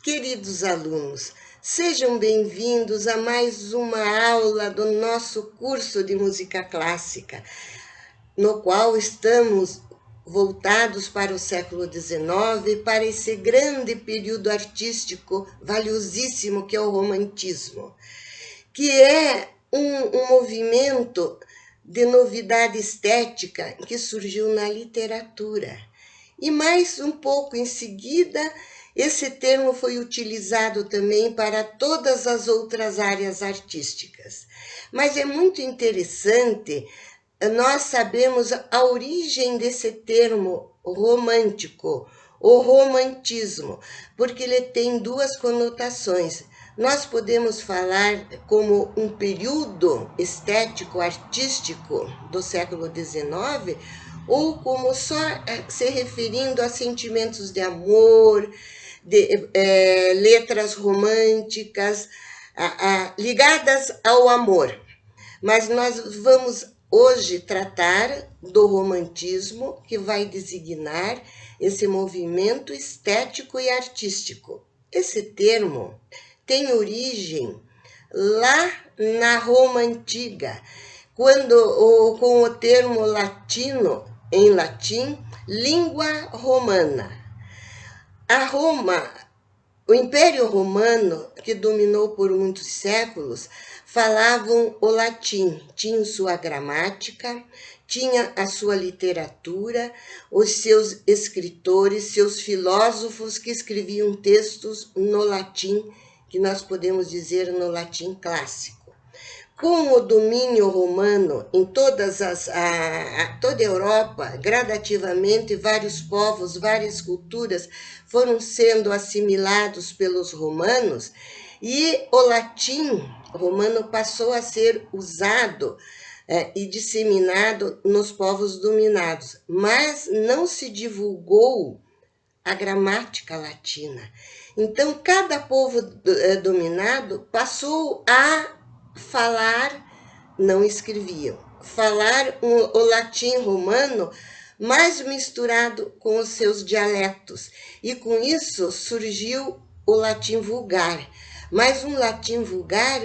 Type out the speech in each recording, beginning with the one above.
Queridos alunos, sejam bem-vindos a mais uma aula do nosso curso de música clássica, no qual estamos voltados para o século XIX, para esse grande período artístico valiosíssimo que é o romantismo, que é um movimento de novidade estética que surgiu na literatura. E mais um pouco em seguida, esse termo foi utilizado também para todas as outras áreas artísticas. Mas é muito interessante nós sabemos a origem desse termo romântico, o romantismo, porque ele tem duas conotações. Nós podemos falar como um período estético, artístico do século XIX, ou como só se referindo a sentimentos de amor, de letras românticas ligadas ao amor. Mas nós vamos hoje tratar do romantismo, que vai designar esse movimento estético e artístico. Esse termo tem origem lá na Roma antiga, com o termo latino, em latim, língua romana. O Império Romano, que dominou por muitos séculos, falavam o latim, tinham sua gramática, tinha a sua literatura, os seus escritores, seus filósofos que escreviam textos no latim, que nós podemos dizer no latim clássico. Com o domínio romano em toda a Europa, gradativamente, vários povos, várias culturas foram sendo assimilados pelos romanos e o latim romano passou a ser usado e disseminado nos povos dominados, mas não se divulgou a gramática latina. Então, cada povo dominado passou a falar, não escreviam, falar o latim romano, mais misturado com os seus dialetos. E com isso surgiu o latim vulgar, mas um latim vulgar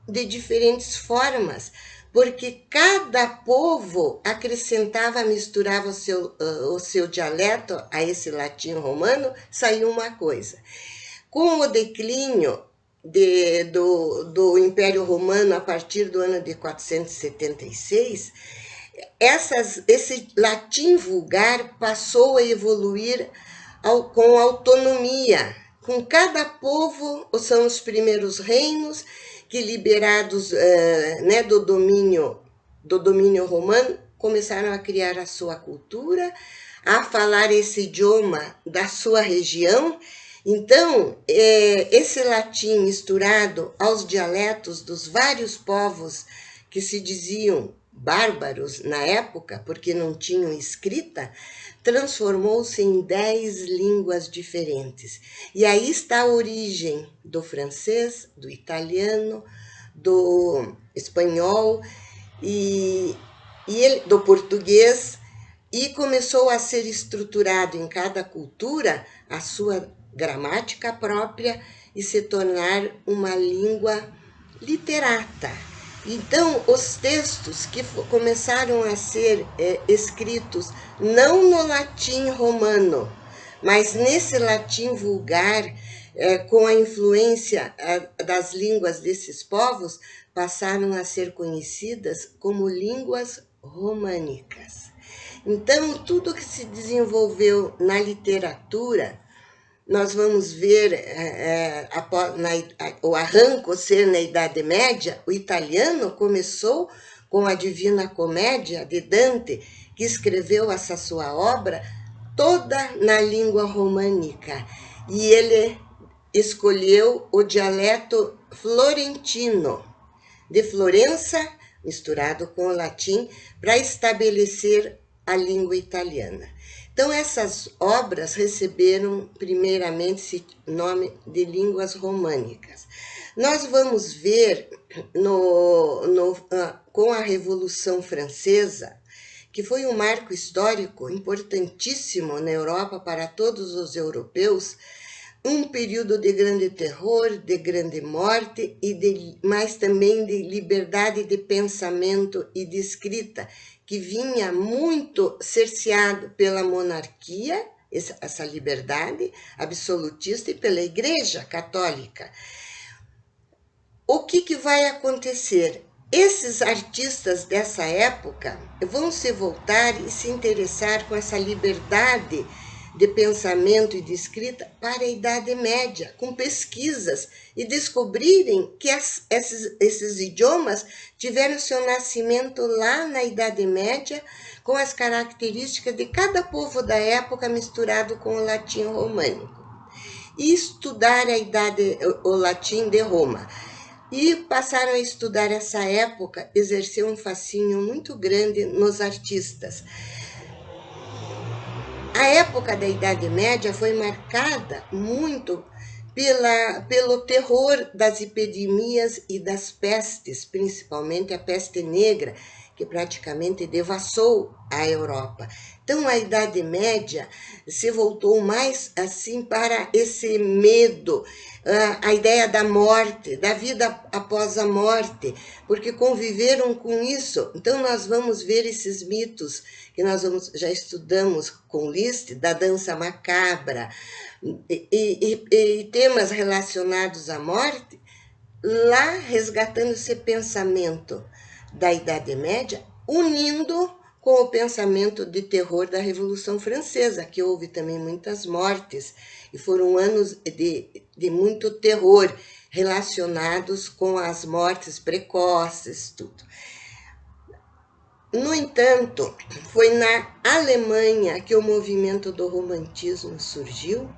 de diferentes formas, porque cada povo acrescentava, misturava o seu dialeto a esse latim romano, saiu uma coisa. Com o declínio do Império Romano a partir do ano de 476, esse latim vulgar passou a evoluir com autonomia. Com cada povo, são os primeiros reinos que, liberados do domínio romano, começaram a criar a sua cultura, a falar esse idioma da sua região. Então, esse latim misturado aos dialetos dos vários povos que se diziam bárbaros na época, porque não tinham escrita, transformou-se em 10 línguas diferentes. E aí está a origem do francês, do italiano, do espanhol e do português, e começou a ser estruturado em cada cultura a sua gramática própria e se tornar uma língua literata. Então, os textos que começaram a ser escritos não no latim romano, mas nesse latim vulgar, com a influência das línguas desses povos, passaram a ser conhecidas como línguas românicas. Então, tudo que se desenvolveu na literatura, nós vamos ver o arranco ser na Idade Média. O italiano começou com a Divina Comédia de Dante, que escreveu essa sua obra toda na língua românica. E ele escolheu o dialeto florentino, de Florença, misturado com o latim, para estabelecer a língua italiana. Então, essas obras receberam primeiramente esse nome de línguas românicas. Nós vamos ver com a Revolução Francesa, que foi um marco histórico importantíssimo na Europa para todos os europeus, um período de grande terror, de grande morte, mas também de liberdade de pensamento e de escrita, que vinha muito cerceado pela monarquia, essa liberdade absolutista, e pela Igreja Católica. O que vai acontecer? Esses artistas dessa época vão se voltar e se interessar com essa liberdade de pensamento e de escrita para a Idade Média, com pesquisas, e descobrirem que esses idiomas tiveram seu nascimento lá na Idade Média, com as características de cada povo da época misturado com o latim românico. E estudar o latim de Roma. E passaram a estudar essa época, exerceu um fascínio muito grande nos artistas. A época da Idade Média foi marcada muito pelo terror das epidemias e das pestes, principalmente a peste negra, que praticamente devassou a Europa. Então, a Idade Média se voltou mais assim para esse medo, a ideia da morte, da vida após a morte, porque conviveram com isso. Então, nós vamos ver esses mitos que nós já estudamos com Liszt, da dança macabra, e temas relacionados à morte, lá resgatando esse pensamento da Idade Média, unindo com o pensamento de terror da Revolução Francesa, que houve também muitas mortes, e foram anos de muito terror relacionados com as mortes precoces, tudo. No entanto, foi na Alemanha que o movimento do romantismo surgiu,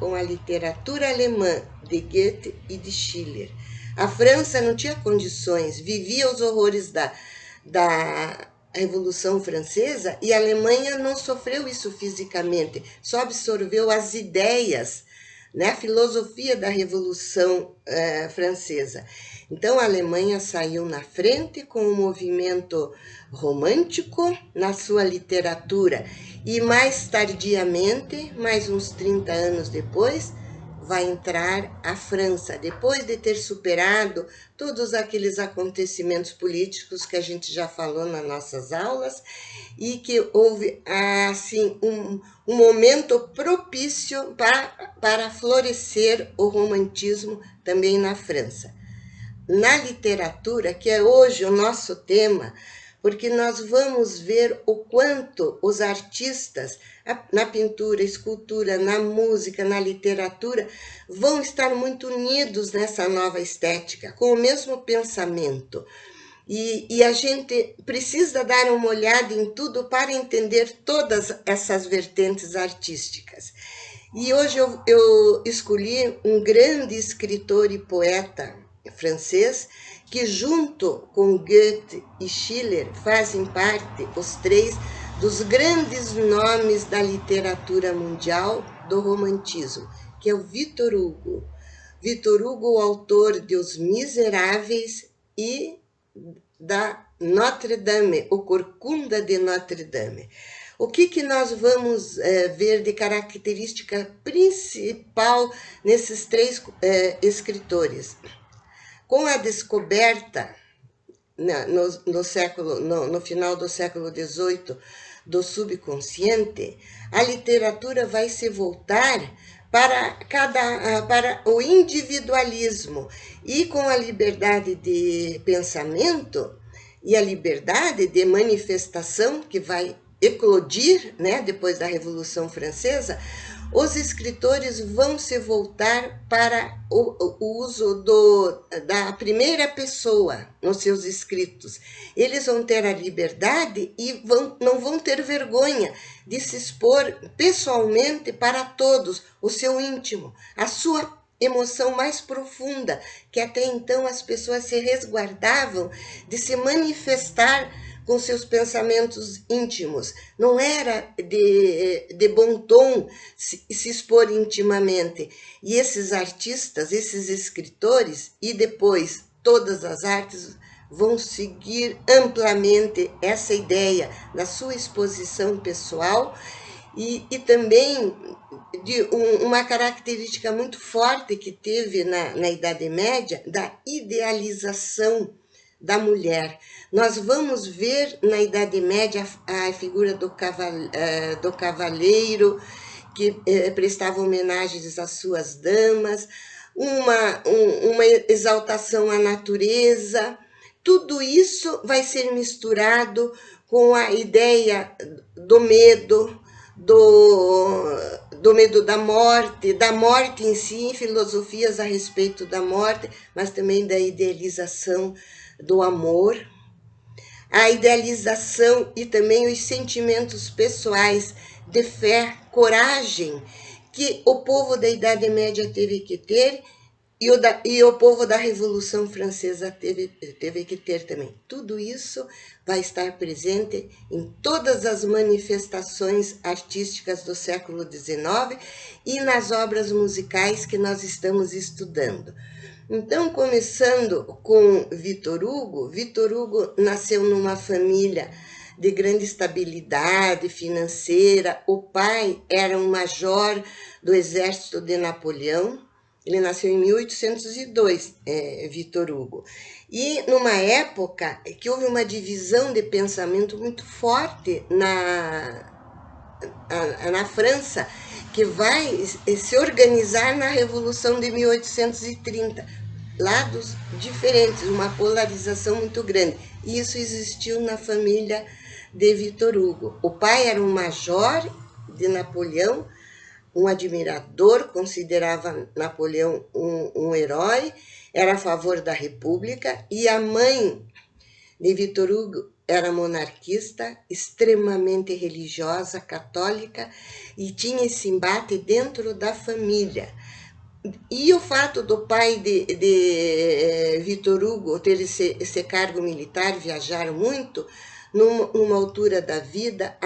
com a literatura alemã de Goethe e de Schiller. A França não tinha condições, vivia os horrores da Revolução Francesa, e a Alemanha não sofreu isso fisicamente, só absorveu as ideias, né, a filosofia da Revolução Francesa. Então, a Alemanha saiu na frente com o movimento romântico na sua literatura, e mais tardiamente, mais uns 30 anos depois, vai entrar a França, depois de ter superado todos aqueles acontecimentos políticos que a gente já falou nas nossas aulas, e que houve assim um momento propício para florescer o romantismo também na França. Na literatura, que é hoje o nosso tema, porque nós vamos ver o quanto os artistas, na pintura, escultura, na música, na literatura, vão estar muito unidos nessa nova estética, com o mesmo pensamento. E a gente precisa dar uma olhada em tudo para entender todas essas vertentes artísticas. E hoje eu escolhi um grande escritor e poeta francês, que junto com Goethe e Schiller fazem parte, os três, dos grandes nomes da literatura mundial do romantismo, que é o Victor Hugo. Victor Hugo, o autor de Os Miseráveis e da Notre Dame, o Corcunda de Notre Dame. O que nós vamos ver de característica principal nesses três escritores? Com a descoberta, no final do século XVIII, do subconsciente, a literatura vai se voltar para o individualismo, e com a liberdade de pensamento e a liberdade de manifestação que vai eclodir, né, depois da Revolução Francesa, os escritores vão se voltar para o uso da primeira pessoa nos seus escritos. Eles vão ter a liberdade e não vão ter vergonha de se expor pessoalmente para todos, o seu íntimo, a sua emoção mais profunda, que até então as pessoas se resguardavam de se manifestar com seus pensamentos íntimos. Não era de bom tom se expor intimamente. E esses artistas, esses escritores, e depois todas as artes, vão seguir amplamente essa ideia na sua exposição pessoal, e também de uma característica muito forte que teve na Idade Média, da idealização da mulher. Nós vamos ver na Idade Média a figura do cavaleiro, que prestava homenagens às suas damas, uma exaltação à natureza. Tudo isso vai ser misturado com a ideia do medo, do medo da morte em si, filosofias a respeito da morte, mas também da idealização do amor, a idealização e também os sentimentos pessoais de fé, coragem, que o povo da Idade Média teve que ter e o povo da Revolução Francesa teve que ter também. Tudo isso vai estar presente em todas as manifestações artísticas do século XIX e nas obras musicais que nós estamos estudando. Então, começando com Victor Hugo nasceu numa família de grande estabilidade financeira. O pai era um major do exército de Napoleão. Ele nasceu em 1802, Victor Hugo. E numa época que houve uma divisão de pensamento muito forte na França, que vai se organizar na Revolução de 1830. Lados diferentes, uma polarização muito grande. E isso existiu na família de Victor Hugo. O pai era um major de Napoleão, um admirador, considerava Napoleão um herói, era a favor da República, e a mãe de Victor Hugo era monarquista, extremamente religiosa, católica, e tinha esse embate dentro da família. E o fato do pai de Victor Hugo ter esse cargo militar, viajar muito, numa altura da vida,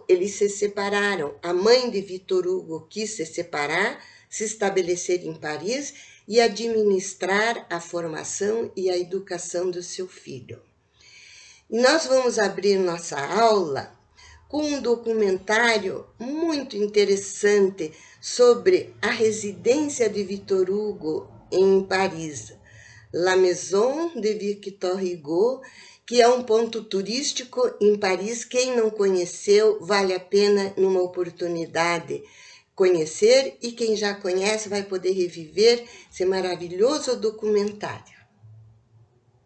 eles se separaram. A mãe de Victor Hugo quis se separar, se estabelecer em Paris e administrar a formação e a educação do seu filho. E nós vamos abrir nossa aula com um documentário muito interessante sobre a residência de Victor Hugo em Paris, La Maison de Victor Hugo, que é um ponto turístico em Paris. Quem não conheceu, vale a pena numa oportunidade conhecer, e quem já conhece vai poder reviver esse maravilhoso documentário.